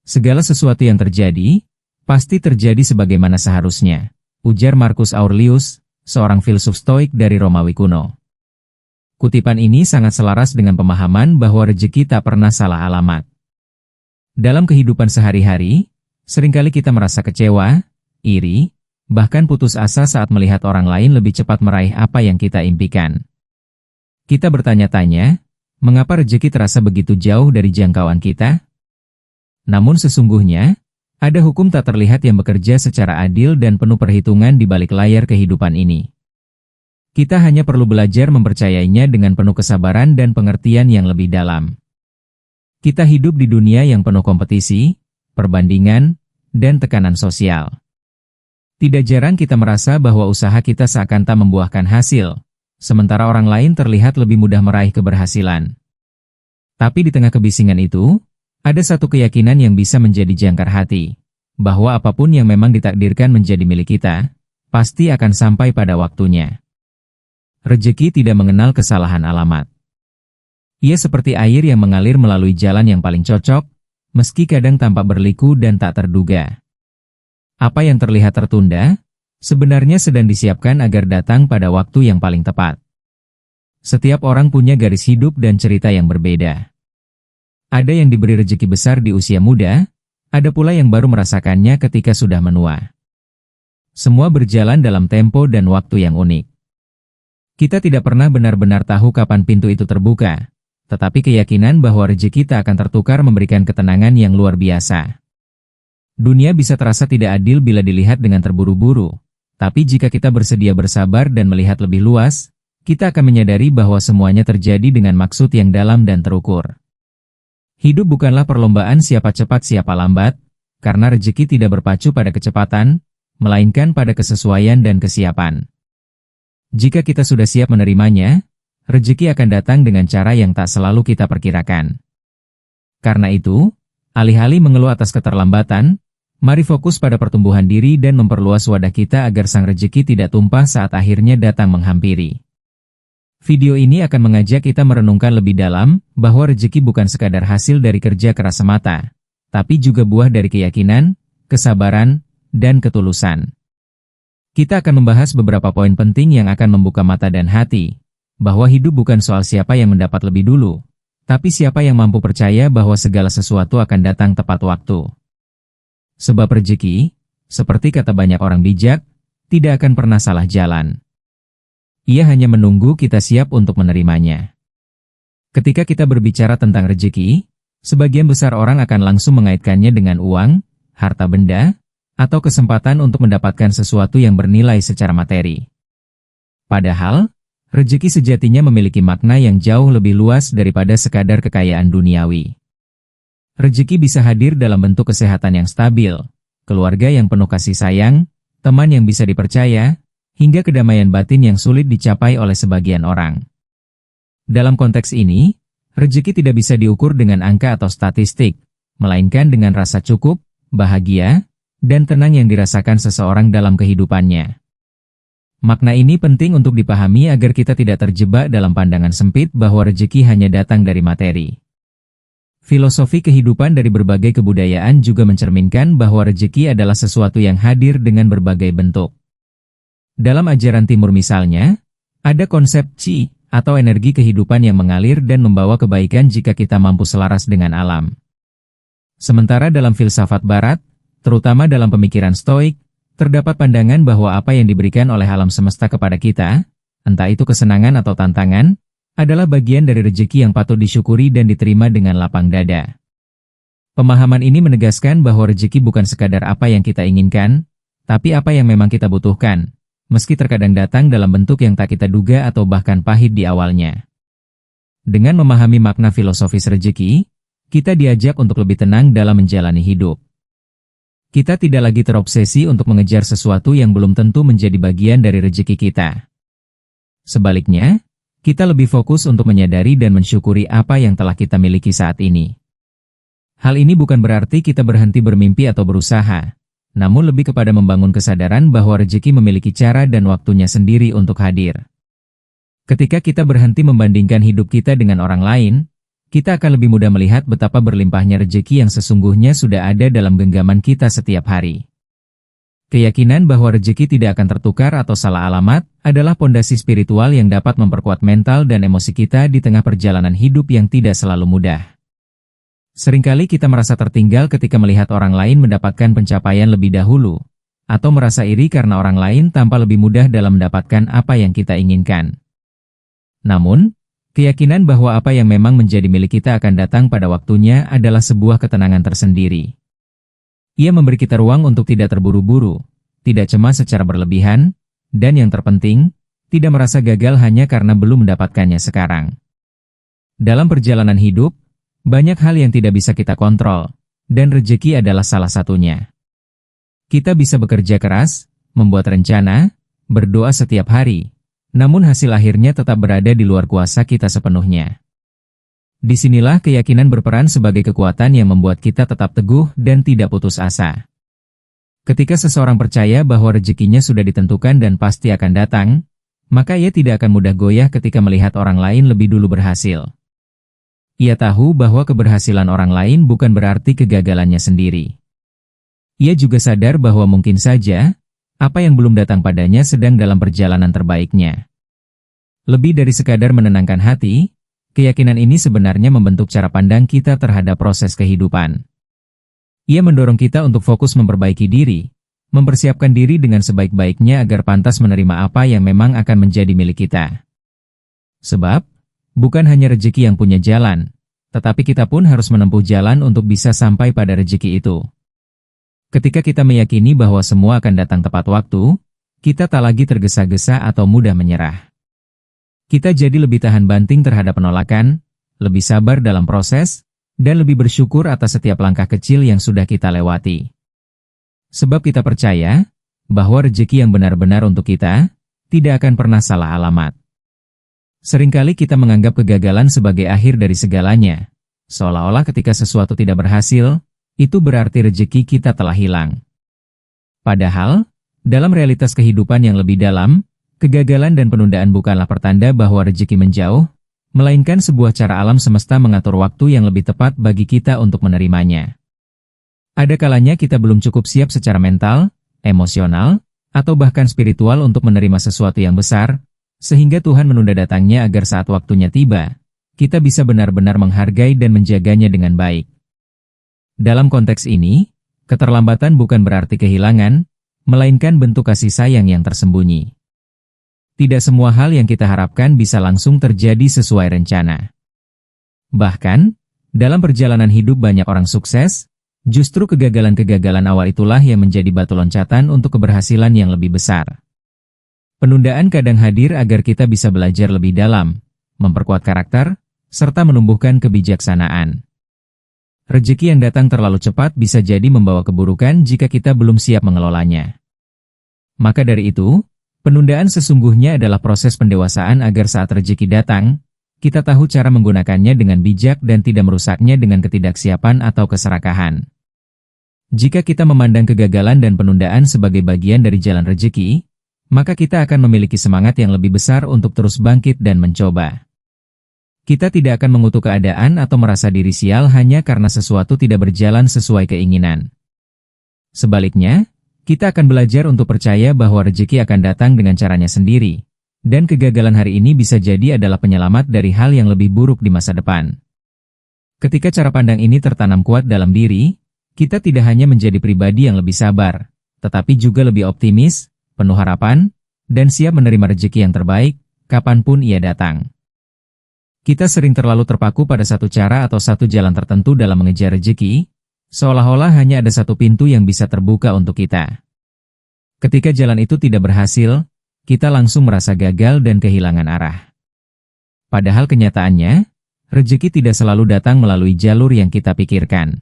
Segala sesuatu yang terjadi, pasti terjadi sebagaimana seharusnya, ujar Marcus Aurelius, seorang filsuf Stoik dari Romawi kuno. Kutipan ini sangat selaras dengan pemahaman bahwa rezeki tak pernah salah alamat. Dalam kehidupan sehari-hari, seringkali kita merasa kecewa, iri, bahkan putus asa saat melihat orang lain lebih cepat meraih apa yang kita impikan. Kita bertanya-tanya, mengapa rezeki terasa begitu jauh dari jangkauan kita? Namun sesungguhnya, ada hukum tak terlihat yang bekerja secara adil dan penuh perhitungan di balik layar kehidupan ini. Kita hanya perlu belajar mempercayainya dengan penuh kesabaran dan pengertian yang lebih dalam. Kita hidup di dunia yang penuh kompetisi, perbandingan, dan tekanan sosial. Tidak jarang kita merasa bahwa usaha kita seakan tak membuahkan hasil, sementara orang lain terlihat lebih mudah meraih keberhasilan. Tapi di tengah kebisingan itu, ada satu keyakinan yang bisa menjadi jangkar hati, bahwa apapun yang memang ditakdirkan menjadi milik kita, pasti akan sampai pada waktunya. Rezeki tidak mengenal kesalahan alamat. Ia seperti air yang mengalir melalui jalan yang paling cocok, meski kadang tampak berliku dan tak terduga. Apa yang terlihat tertunda, sebenarnya sedang disiapkan agar datang pada waktu yang paling tepat. Setiap orang punya garis hidup dan cerita yang berbeda. Ada yang diberi rezeki besar di usia muda, ada pula yang baru merasakannya ketika sudah menua. Semua berjalan dalam tempo dan waktu yang unik. Kita tidak pernah benar-benar tahu kapan pintu itu terbuka, tetapi keyakinan bahwa rezeki tak akan tertukar memberikan ketenangan yang luar biasa. Dunia bisa terasa tidak adil bila dilihat dengan terburu-buru, tapi jika kita bersedia bersabar dan melihat lebih luas, kita akan menyadari bahwa semuanya terjadi dengan maksud yang dalam dan terukur. Hidup bukanlah perlombaan siapa cepat siapa lambat, karena rezeki tidak berpacu pada kecepatan, melainkan pada kesesuaian dan kesiapan. Jika kita sudah siap menerimanya, rezeki akan datang dengan cara yang tak selalu kita perkirakan. Karena itu, alih-alih mengeluh atas keterlambatan, mari fokus pada pertumbuhan diri dan memperluas wadah kita agar sang rezeki tidak tumpah saat akhirnya datang menghampiri. Video ini akan mengajak kita merenungkan lebih dalam bahwa rezeki bukan sekadar hasil dari kerja keras semata, tapi juga buah dari keyakinan, kesabaran, dan ketulusan. Kita akan membahas beberapa poin penting yang akan membuka mata dan hati, bahwa hidup bukan soal siapa yang mendapat lebih dulu, tapi siapa yang mampu percaya bahwa segala sesuatu akan datang tepat waktu. Sebab rezeki, seperti kata banyak orang bijak, tidak akan pernah salah jalan. Ia hanya menunggu kita siap untuk menerimanya. Ketika kita berbicara tentang rezeki, sebagian besar orang akan langsung mengaitkannya dengan uang, harta benda, atau kesempatan untuk mendapatkan sesuatu yang bernilai secara materi. Padahal, rezeki sejatinya memiliki makna yang jauh lebih luas daripada sekadar kekayaan duniawi. Rezeki bisa hadir dalam bentuk kesehatan yang stabil, keluarga yang penuh kasih sayang, teman yang bisa dipercaya, hingga kedamaian batin yang sulit dicapai oleh sebagian orang. Dalam konteks ini, rezeki tidak bisa diukur dengan angka atau statistik, melainkan dengan rasa cukup, bahagia, dan tenang yang dirasakan seseorang dalam kehidupannya. Makna ini penting untuk dipahami agar kita tidak terjebak dalam pandangan sempit bahwa rezeki hanya datang dari materi. Filosofi kehidupan dari berbagai kebudayaan juga mencerminkan bahwa rezeki adalah sesuatu yang hadir dengan berbagai bentuk. Dalam ajaran Timur misalnya, ada konsep Qi, atau energi kehidupan yang mengalir dan membawa kebaikan jika kita mampu selaras dengan alam. Sementara dalam filsafat Barat, terutama dalam pemikiran Stoik, terdapat pandangan bahwa apa yang diberikan oleh alam semesta kepada kita, entah itu kesenangan atau tantangan, adalah bagian dari rezeki yang patut disyukuri dan diterima dengan lapang dada. Pemahaman ini menegaskan bahwa rezeki bukan sekadar apa yang kita inginkan, tapi apa yang memang kita butuhkan, meski terkadang datang dalam bentuk yang tak kita duga atau bahkan pahit di awalnya. Dengan memahami makna filosofis rezeki, kita diajak untuk lebih tenang dalam menjalani hidup. Kita tidak lagi terobsesi untuk mengejar sesuatu yang belum tentu menjadi bagian dari rezeki kita. Sebaliknya, kita lebih fokus untuk menyadari dan mensyukuri apa yang telah kita miliki saat ini. Hal ini bukan berarti kita berhenti bermimpi atau berusaha, namun lebih kepada membangun kesadaran bahwa rezeki memiliki cara dan waktunya sendiri untuk hadir. Ketika kita berhenti membandingkan hidup kita dengan orang lain, kita akan lebih mudah melihat betapa berlimpahnya rejeki yang sesungguhnya sudah ada dalam genggaman kita setiap hari. Keyakinan bahwa rejeki tidak akan tertukar atau salah alamat adalah pondasi spiritual yang dapat memperkuat mental dan emosi kita di tengah perjalanan hidup yang tidak selalu mudah. Seringkali kita merasa tertinggal ketika melihat orang lain mendapatkan pencapaian lebih dahulu, atau merasa iri karena orang lain tampak lebih mudah dalam mendapatkan apa yang kita inginkan. Namun, keyakinan bahwa apa yang memang menjadi milik kita akan datang pada waktunya adalah sebuah ketenangan tersendiri. Ia memberi kita ruang untuk tidak terburu-buru, tidak cemas secara berlebihan, dan yang terpenting, tidak merasa gagal hanya karena belum mendapatkannya sekarang. Dalam perjalanan hidup, banyak hal yang tidak bisa kita kontrol, dan rejeki adalah salah satunya. Kita bisa bekerja keras, membuat rencana, berdoa setiap hari, namun hasil akhirnya tetap berada di luar kuasa kita sepenuhnya. Disinilah keyakinan berperan sebagai kekuatan yang membuat kita tetap teguh dan tidak putus asa. Ketika seseorang percaya bahwa rezekinya sudah ditentukan dan pasti akan datang, maka ia tidak akan mudah goyah ketika melihat orang lain lebih dulu berhasil. Ia tahu bahwa keberhasilan orang lain bukan berarti kegagalannya sendiri. Ia juga sadar bahwa mungkin saja, apa yang belum datang padanya sedang dalam perjalanan terbaiknya. Lebih dari sekadar menenangkan hati, keyakinan ini sebenarnya membentuk cara pandang kita terhadap proses kehidupan. Ia mendorong kita untuk fokus memperbaiki diri, mempersiapkan diri dengan sebaik-baiknya agar pantas menerima apa yang memang akan menjadi milik kita. Sebab, bukan hanya rezeki yang punya jalan, tetapi kita pun harus menempuh jalan untuk bisa sampai pada rezeki itu. Ketika kita meyakini bahwa semua akan datang tepat waktu, kita tak lagi tergesa-gesa atau mudah menyerah. Kita jadi lebih tahan banting terhadap penolakan, lebih sabar dalam proses, dan lebih bersyukur atas setiap langkah kecil yang sudah kita lewati. Sebab kita percaya bahwa rezeki yang benar-benar untuk kita tidak akan pernah salah alamat. Seringkali kita menganggap kegagalan sebagai akhir dari segalanya, seolah-olah ketika sesuatu tidak berhasil, itu berarti rezeki kita telah hilang. Padahal, dalam realitas kehidupan yang lebih dalam, kegagalan dan penundaan bukanlah pertanda bahwa rezeki menjauh, melainkan sebuah cara alam semesta mengatur waktu yang lebih tepat bagi kita untuk menerimanya. Ada kalanya kita belum cukup siap secara mental, emosional, atau bahkan spiritual untuk menerima sesuatu yang besar, sehingga Tuhan menunda datangnya agar saat waktunya tiba, kita bisa benar-benar menghargai dan menjaganya dengan baik. Dalam konteks ini, keterlambatan bukan berarti kehilangan, melainkan bentuk kasih sayang yang tersembunyi. Tidak semua hal yang kita harapkan bisa langsung terjadi sesuai rencana. Bahkan, dalam perjalanan hidup banyak orang sukses, justru kegagalan-kegagalan awal itulah yang menjadi batu loncatan untuk keberhasilan yang lebih besar. Penundaan kadang hadir agar kita bisa belajar lebih dalam, memperkuat karakter, serta menumbuhkan kebijaksanaan. Rezeki yang datang terlalu cepat bisa jadi membawa keburukan jika kita belum siap mengelolanya. Maka dari itu, penundaan sesungguhnya adalah proses pendewasaan agar saat rezeki datang, kita tahu cara menggunakannya dengan bijak dan tidak merusaknya dengan ketidaksiapan atau keserakahan. Jika kita memandang kegagalan dan penundaan sebagai bagian dari jalan rezeki, maka kita akan memiliki semangat yang lebih besar untuk terus bangkit dan mencoba. Kita tidak akan mengutuk keadaan atau merasa diri sial hanya karena sesuatu tidak berjalan sesuai keinginan. Sebaliknya, kita akan belajar untuk percaya bahwa rezeki akan datang dengan caranya sendiri, dan kegagalan hari ini bisa jadi adalah penyelamat dari hal yang lebih buruk di masa depan. Ketika cara pandang ini tertanam kuat dalam diri, kita tidak hanya menjadi pribadi yang lebih sabar, tetapi juga lebih optimis, penuh harapan, dan siap menerima rezeki yang terbaik, kapanpun ia datang. Kita sering terlalu terpaku pada satu cara atau satu jalan tertentu dalam mengejar rezeki, seolah-olah hanya ada satu pintu yang bisa terbuka untuk kita. Ketika jalan itu tidak berhasil, kita langsung merasa gagal dan kehilangan arah. Padahal kenyataannya, rezeki tidak selalu datang melalui jalur yang kita pikirkan.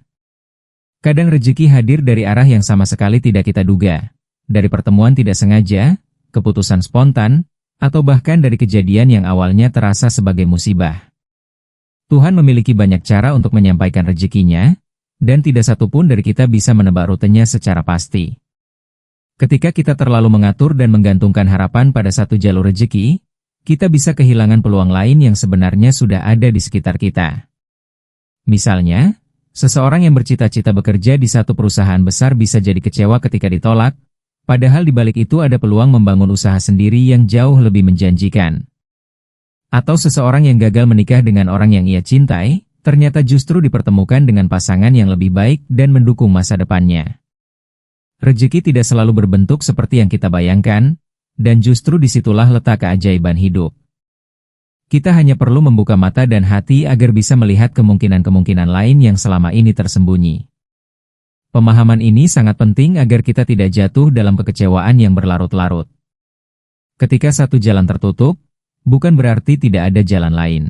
Kadang rezeki hadir dari arah yang sama sekali tidak kita duga, dari pertemuan tidak sengaja, keputusan spontan, atau bahkan dari kejadian yang awalnya terasa sebagai musibah. Tuhan memiliki banyak cara untuk menyampaikan rezekinya, dan tidak satupun dari kita bisa menebak rutenya secara pasti. Ketika kita terlalu mengatur dan menggantungkan harapan pada satu jalur rezeki, kita bisa kehilangan peluang lain yang sebenarnya sudah ada di sekitar kita. Misalnya, seseorang yang bercita-cita bekerja di satu perusahaan besar bisa jadi kecewa ketika ditolak, padahal di balik itu ada peluang membangun usaha sendiri yang jauh lebih menjanjikan. Atau seseorang yang gagal menikah dengan orang yang ia cintai, ternyata justru dipertemukan dengan pasangan yang lebih baik dan mendukung masa depannya. Rezeki tidak selalu berbentuk seperti yang kita bayangkan, dan justru disitulah letak keajaiban hidup. Kita hanya perlu membuka mata dan hati agar bisa melihat kemungkinan-kemungkinan lain yang selama ini tersembunyi. Pemahaman ini sangat penting agar kita tidak jatuh dalam kekecewaan yang berlarut-larut. Ketika satu jalan tertutup, bukan berarti tidak ada jalan lain.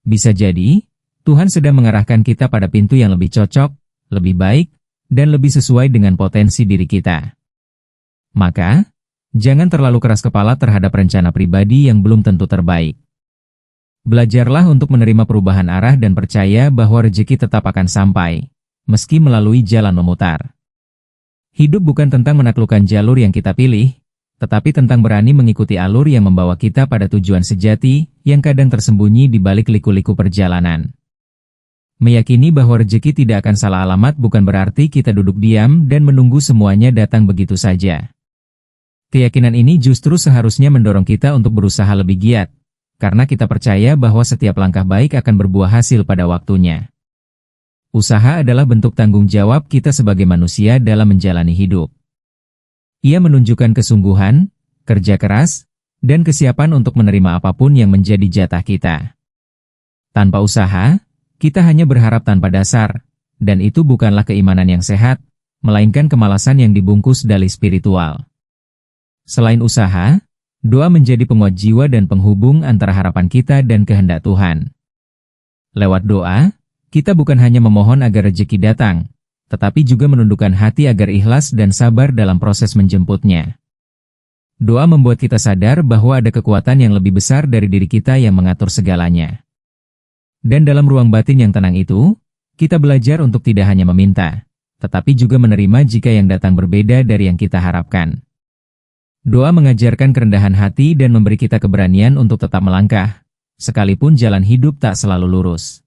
Bisa jadi, Tuhan sedang mengarahkan kita pada pintu yang lebih cocok, lebih baik, dan lebih sesuai dengan potensi diri kita. Maka, jangan terlalu keras kepala terhadap rencana pribadi yang belum tentu terbaik. Belajarlah untuk menerima perubahan arah dan percaya bahwa rezeki tetap akan sampai, meski melalui jalan memutar. Hidup bukan tentang menaklukkan jalur yang kita pilih, tetapi tentang berani mengikuti alur yang membawa kita pada tujuan sejati yang kadang tersembunyi di balik liku-liku perjalanan. Meyakini bahwa rezeki tidak akan salah alamat bukan berarti kita duduk diam dan menunggu semuanya datang begitu saja. Keyakinan ini justru seharusnya mendorong kita untuk berusaha lebih giat, karena kita percaya bahwa setiap langkah baik akan berbuah hasil pada waktunya. Usaha adalah bentuk tanggung jawab kita sebagai manusia dalam menjalani hidup. Ia menunjukkan kesungguhan, kerja keras, dan kesiapan untuk menerima apapun yang menjadi jatah kita. Tanpa usaha, kita hanya berharap tanpa dasar, dan itu bukanlah keimanan yang sehat, melainkan kemalasan yang dibungkus dalih spiritual. Selain usaha, doa menjadi penguat jiwa dan penghubung antara harapan kita dan kehendak Tuhan. Lewat doa, kita bukan hanya memohon agar rezeki datang, tetapi juga menundukkan hati agar ikhlas dan sabar dalam proses menjemputnya. Doa membuat kita sadar bahwa ada kekuatan yang lebih besar dari diri kita yang mengatur segalanya. Dan dalam ruang batin yang tenang itu, kita belajar untuk tidak hanya meminta, tetapi juga menerima jika yang datang berbeda dari yang kita harapkan. Doa mengajarkan kerendahan hati dan memberi kita keberanian untuk tetap melangkah, sekalipun jalan hidup tak selalu lurus.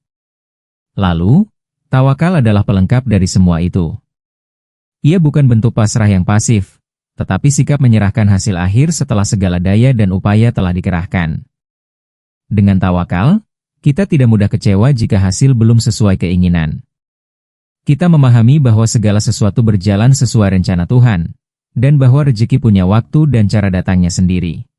Lalu, tawakal adalah pelengkap dari semua itu. Ia bukan bentuk pasrah yang pasif, tetapi sikap menyerahkan hasil akhir setelah segala daya dan upaya telah dikerahkan. Dengan tawakal, kita tidak mudah kecewa jika hasil belum sesuai keinginan. Kita memahami bahwa segala sesuatu berjalan sesuai rencana Tuhan, dan bahwa rezeki punya waktu dan cara datangnya sendiri.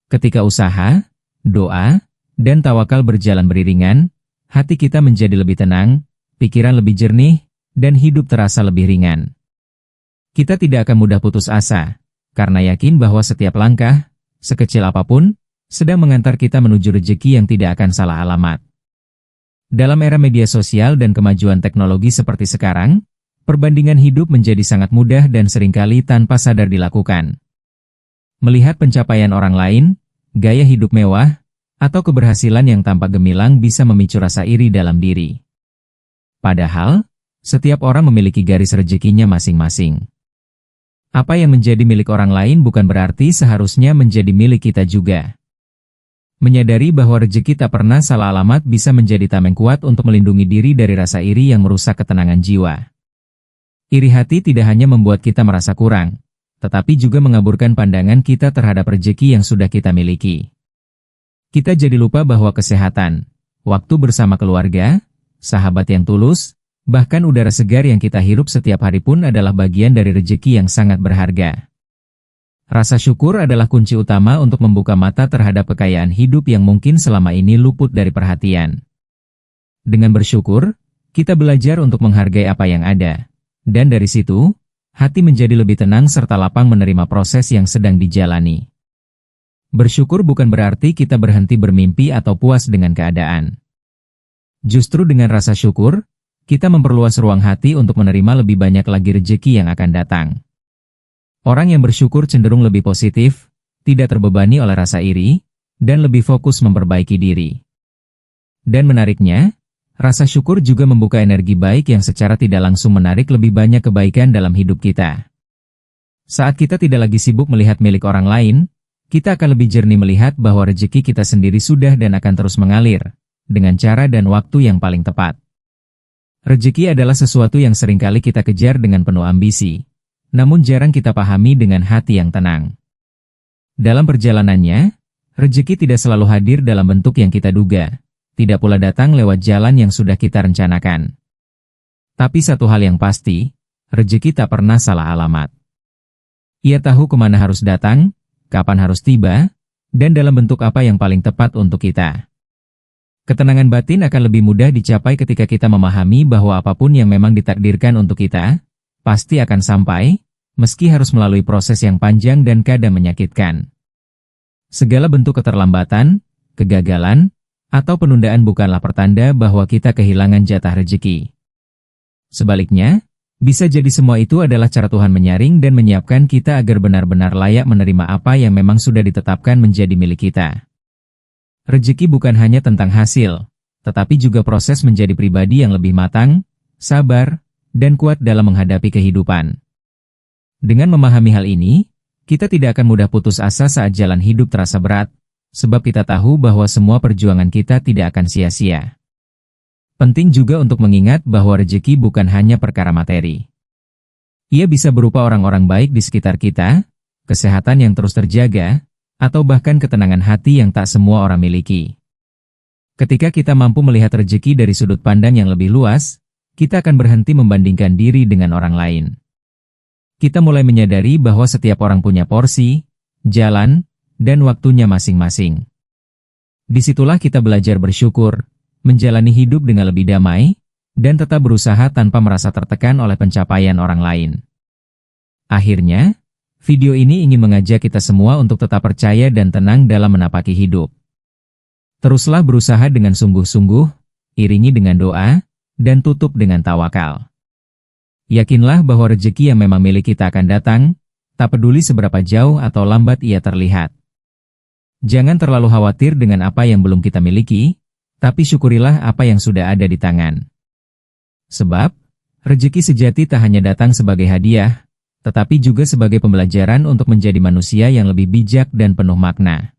Ketika usaha, doa, dan tawakal berjalan beriringan, hati kita menjadi lebih tenang, pikiran lebih jernih, dan hidup terasa lebih ringan. Kita tidak akan mudah putus asa, karena yakin bahwa setiap langkah, sekecil apapun, sedang mengantar kita menuju rezeki yang tidak akan salah alamat. Dalam era media sosial dan kemajuan teknologi seperti sekarang, perbandingan hidup menjadi sangat mudah dan seringkali tanpa sadar dilakukan. Melihat pencapaian orang lain, gaya hidup mewah, atau keberhasilan yang tampak gemilang bisa memicu rasa iri dalam diri. Padahal, setiap orang memiliki garis rezekinya masing-masing. Apa yang menjadi milik orang lain bukan berarti seharusnya menjadi milik kita juga. Menyadari bahwa rezeki tak pernah salah alamat bisa menjadi tameng kuat untuk melindungi diri dari rasa iri yang merusak ketenangan jiwa. Iri hati tidak hanya membuat kita merasa kurang, tetapi juga mengaburkan pandangan kita terhadap rezeki yang sudah kita miliki. Kita jadi lupa bahwa kesehatan, waktu bersama keluarga, sahabat yang tulus, bahkan udara segar yang kita hirup setiap hari pun adalah bagian dari rezeki yang sangat berharga. Rasa syukur adalah kunci utama untuk membuka mata terhadap kekayaan hidup yang mungkin selama ini luput dari perhatian. Dengan bersyukur, kita belajar untuk menghargai apa yang ada. Dan dari situ, hati menjadi lebih tenang serta lapang menerima proses yang sedang dijalani. Bersyukur bukan berarti kita berhenti bermimpi atau puas dengan keadaan. Justru dengan rasa syukur, kita memperluas ruang hati untuk menerima lebih banyak lagi rezeki yang akan datang. Orang yang bersyukur cenderung lebih positif, tidak terbebani oleh rasa iri, dan lebih fokus memperbaiki diri. Dan menariknya, rasa syukur juga membuka energi baik yang secara tidak langsung menarik lebih banyak kebaikan dalam hidup kita. Saat kita tidak lagi sibuk melihat milik orang lain, kita akan lebih jernih melihat bahwa rezeki kita sendiri sudah dan akan terus mengalir, dengan cara dan waktu yang paling tepat. Rezeki adalah sesuatu yang seringkali kita kejar dengan penuh ambisi, namun jarang kita pahami dengan hati yang tenang. Dalam perjalanannya, rezeki tidak selalu hadir dalam bentuk yang kita duga, tidak pula datang lewat jalan yang sudah kita rencanakan. Tapi satu hal yang pasti, rezeki tak pernah salah alamat. Ia tahu kemana harus datang, kapan harus tiba, dan dalam bentuk apa yang paling tepat untuk kita. Ketenangan batin akan lebih mudah dicapai ketika kita memahami bahwa apapun yang memang ditakdirkan untuk kita, pasti akan sampai, meski harus melalui proses yang panjang dan kadang menyakitkan. Segala bentuk keterlambatan, kegagalan, atau penundaan bukanlah pertanda bahwa kita kehilangan jatah rezeki. Sebaliknya, bisa jadi semua itu adalah cara Tuhan menyaring dan menyiapkan kita agar benar-benar layak menerima apa yang memang sudah ditetapkan menjadi milik kita. Rezeki bukan hanya tentang hasil, tetapi juga proses menjadi pribadi yang lebih matang, sabar, dan kuat dalam menghadapi kehidupan. Dengan memahami hal ini, kita tidak akan mudah putus asa saat jalan hidup terasa berat, sebab kita tahu bahwa semua perjuangan kita tidak akan sia-sia. Penting juga untuk mengingat bahwa rezeki bukan hanya perkara materi. Ia bisa berupa orang-orang baik di sekitar kita, kesehatan yang terus terjaga, atau bahkan ketenangan hati yang tak semua orang miliki. Ketika kita mampu melihat rezeki dari sudut pandang yang lebih luas, kita akan berhenti membandingkan diri dengan orang lain. Kita mulai menyadari bahwa setiap orang punya porsi, jalan, dan waktunya masing-masing. Disitulah kita belajar bersyukur, menjalani hidup dengan lebih damai, dan tetap berusaha tanpa merasa tertekan oleh pencapaian orang lain. Akhirnya, video ini ingin mengajak kita semua untuk tetap percaya dan tenang dalam menapaki hidup. Teruslah berusaha dengan sungguh-sungguh, iringi dengan doa, dan tutup dengan tawakal. Yakinlah bahwa rezeki yang memang milik kita akan datang, tak peduli seberapa jauh atau lambat ia terlihat. Jangan terlalu khawatir dengan apa yang belum kita miliki, tapi syukurilah apa yang sudah ada di tangan. Sebab, rezeki sejati tak hanya datang sebagai hadiah, tetapi juga sebagai pembelajaran untuk menjadi manusia yang lebih bijak dan penuh makna.